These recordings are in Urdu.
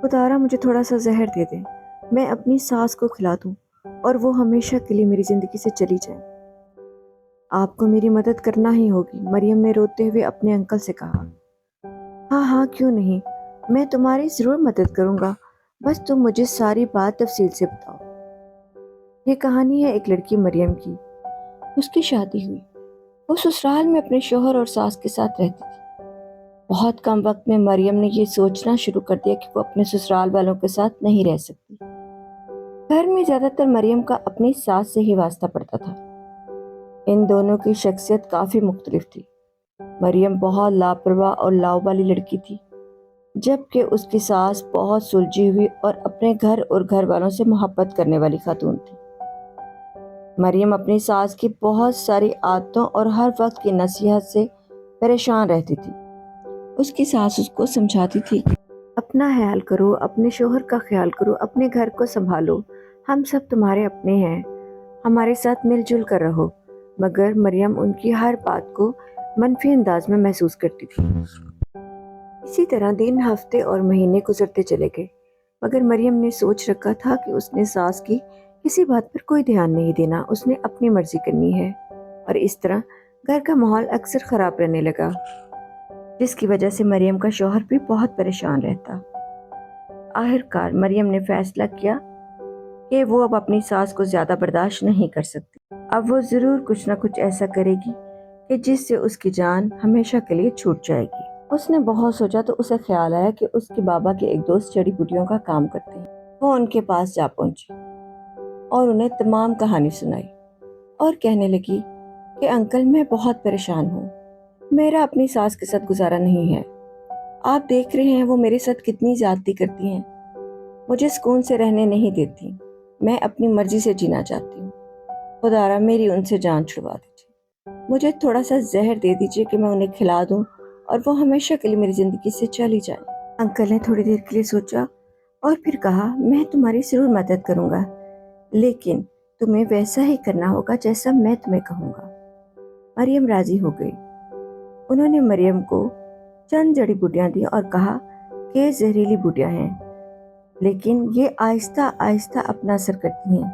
خدارا مجھے تھوڑا سا زہر دے دیں، میں اپنی ساس کو کھلا دوں اور وہ ہمیشہ کے لیے میری زندگی سے چلی جائیں۔ آپ کو میری مدد کرنا ہی ہوگی، مریم نے روتے ہوئے اپنے انکل سے کہا۔ ہاں ہاں کیوں نہیں، میں تمہاری ضرور مدد کروں گا، بس تم مجھے ساری بات تفصیل سے بتاؤ۔ یہ کہانی ہے ایک لڑکی مریم کی۔ اس کی شادی ہوئی، وہ سسرال میں اپنے شوہر اور ساس کے ساتھ رہتی تھی۔ بہت کم وقت میں مریم نے یہ سوچنا شروع کر دیا کہ وہ اپنے سسرال والوں کے ساتھ نہیں رہ سکتی۔ گھر میں زیادہ تر مریم کا اپنی ساس سے ہی واسطہ پڑتا تھا۔ ان دونوں کی شخصیت کافی مختلف تھی۔ مریم بہت لاپرواہ اور لاؤبالی لڑکی تھی، جبکہ اس کی ساس بہت سلجھی ہوئی اور اپنے گھر اور گھر والوں سے محبت کرنے والی خاتون تھی۔ مریم اپنی ساس کی بہت ساری عادتوں اور ہر وقت کی نصیحت سے پریشان رہتی تھی۔ اس کی ساس اس کو سمجھاتی تھی کہ اپنا خیال کرو، اپنے شوہر کا خیال کرو، اپنے گھر کو سنبھالو، ہم سب تمہارے اپنے ہیں، ہمارے ساتھ مل جل کر رہو۔ مگر مریم ان کی ہر بات کو منفی انداز میں محسوس کرتی تھی۔ اسی طرح دن، ہفتے اور مہینے گزرتے چلے گئے، مگر مریم نے سوچ رکھا تھا کہ اس نے ساس کی کسی بات پر کوئی دھیان نہیں دینا، اس نے اپنی مرضی کرنی ہے، اور اس طرح گھر کا ماحول اکثر خراب رہنے لگا، جس کی وجہ سے مریم کا شوہر بھی بہت پریشان رہتا۔ آخرکار مریم نے فیصلہ کیا کہ وہ اب اپنی ساس کو زیادہ برداشت نہیں کر سکتی۔ اب وہ ضرور کچھ نہ کچھ ایسا کرے گی کہ جس سے اس کی جان ہمیشہ کے لیے چھوٹ جائے گی۔ اس نے بہت سوچا تو اسے خیال آیا کہ اس کے بابا کے ایک دوست جڑی بوٹیوں کا کام کرتے ہیں۔ وہ ان کے پاس جا پہنچی اور انہیں تمام کہانی سنائی اور کہنے لگی کہ انکل، میں بہت پریشان ہوں، میرا اپنی ساس کے ساتھ گزارا نہیں ہے، آپ دیکھ رہے ہیں وہ میرے ساتھ کتنی زیادتی کرتی ہیں، مجھے سکون سے رہنے نہیں دیتی، میں اپنی مرضی سے جینا چاہتی ہوں، خدارا میری ان سے جان چھڑوا دیجیے، مجھے تھوڑا سا زہر دے دیجیے کہ میں انہیں کھلا دوں اور وہ ہمیشہ کے لیے میری زندگی سے چلی جائیں۔ انکل نے تھوڑی دیر کے لیے سوچا اور پھر کہا، میں تمہاری ضرور مدد کروں گا، لیکن تمہیں ویسا ہی کرنا ہوگا جیسا میں تمہیں کہوں گا۔ مریم راضی ہو گئی۔ انہوں نے مریم کو چند جڑی بوٹیاں دی اور کہا کہ یہ زہریلی بوٹیاں ہیں، لیکن یہ آہستہ آہستہ اپنا اثر کرتی ہیں۔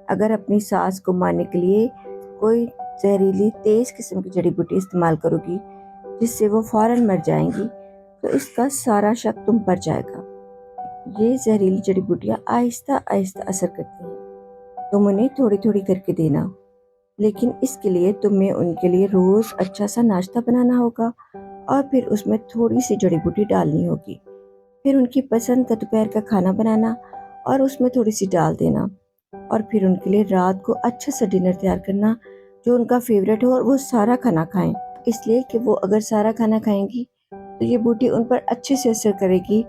اگر اپنی ساس کو مارنے کے لیے کوئی زہریلی تیز قسم کی جڑی بوٹی استعمال کرو گی جس سے وہ فوراً مر جائیں گی تو اس کا سارا شک تم پر جائے گا۔ یہ زہریلی جڑی بوٹیاں آہستہ آہستہ اثر کرتی ہیں، تم انہیں تھوڑی تھوڑی کر کے دینا، لیکن اس کے لیے تمہیں ان کے لیے روز اچھا سا ناشتہ بنانا ہوگا اور پھر اس میں تھوڑی سی جڑی بوٹی ڈالنی ہوگی، پھر ان کی پسند کا دوپہر کا کھانا بنانا اور اس میں تھوڑی سی ڈال دینا، اور پھر ان کے لیے رات کو اچھا سا ڈنر تیار کرنا جو ان کا فیوریٹ ہو اور وہ سارا کھانا کھائیں، اس لیے کہ وہ اگر سارا کھانا کھائیں گی تو یہ بوٹی ان پر اچھے سے اثر کرے گی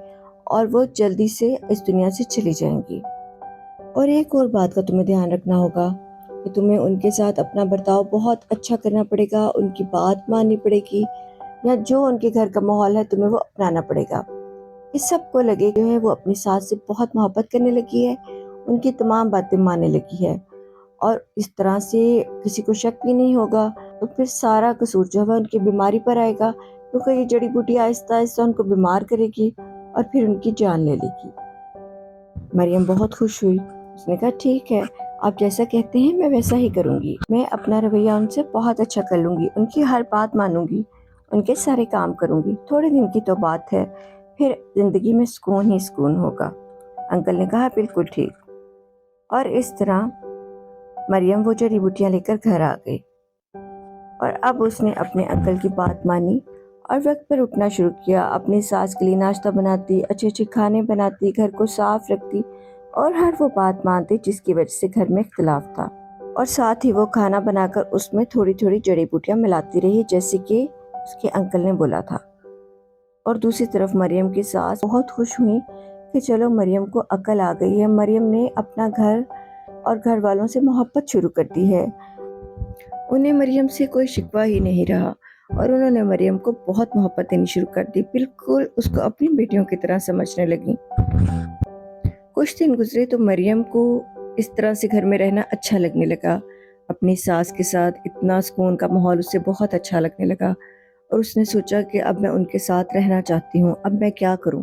اور وہ جلدی سے اس دنیا سے چلی جائیں گی۔ اور ایک اور بات کا تمہیں دھیان رکھنا ہوگا کہ تمہیں ان کے ساتھ اپنا برتاؤ بہت اچھا کرنا پڑے گا، ان کی بات ماننی پڑے گی، یا جو ان کے گھر کا ماحول ہے تمہیں وہ اپنانا پڑے گا۔ اس سب کو لگے جو ہے وہ اپنی ساس سے بہت محبت کرنے لگی ہے، ان کی تمام باتیں ماننے لگی ہے، اور اس طرح سے کسی کو شک بھی نہیں ہوگا، تو پھر سارا قصور جو ہے ان کی بیماری پر آئے گا، کیونکہ یہ جڑی بوٹی آہستہ آہستہ ان کو بیمار کرے گی اور پھر ان کی جان لے لے گی۔ مریم بہت خوش ہوئی، اس نے کہا ٹھیک ہے، آپ جیسا کہتے ہیں میں ویسا ہی کروں گی، میں اپنا رویہ ان سے بہت اچھا کر لوں گی، ان کی ہر بات مانوں گی، ان کے سارے کام کروں گی، تھوڑے دن کی تو بات ہے، پھر زندگی میں سکون ہی سکون ہوگا۔ انکل نے کہا بالکل ٹھیک، اور اس طرح مریم وہ جڑی بوٹیاں لے کر گھر آ گئی، اور اب اس نے اپنے انکل کی بات مانی اور وقت پر اٹھنا شروع کیا، اپنی ساس کے لیے ناشتہ بناتی، اچھے اچھے کھانے بناتی، گھر کو صاف رکھتی اور ہر وہ بات مانتی جس کی وجہ سے گھر میں اختلاف تھا، اور ساتھ ہی وہ کھانا بنا کر اس میں تھوڑی تھوڑی جڑی بوٹیاں ملاتی رہی جیسے کہ اس کے انکل نے بولا تھا۔ اور دوسری طرف مریم کی ساس بہت خوش ہوئی کہ چلو مریم کو عقل آ گئی ہے، مریم نے اپنا گھر اور گھر والوں سے محبت شروع کر دی ہے، انہیں مریم سے کوئی شکوہ ہی نہیں رہا، اور انہوں نے مریم کو بہت محبت دینی شروع کر دی، بالکل اس کو اپنی بیٹیوں کی طرح سمجھنے لگیں۔ کچھ دن گزرے تو مریم کو اس طرح سے گھر میں رہنا اچھا لگنے لگا، اپنی ساس کے ساتھ اتنا سکون کا ماحول اسے بہت اچھا لگنے لگا، اور اس نے سوچا کہ اب میں ان کے ساتھ رہنا چاہتی ہوں، اب میں کیا کروں،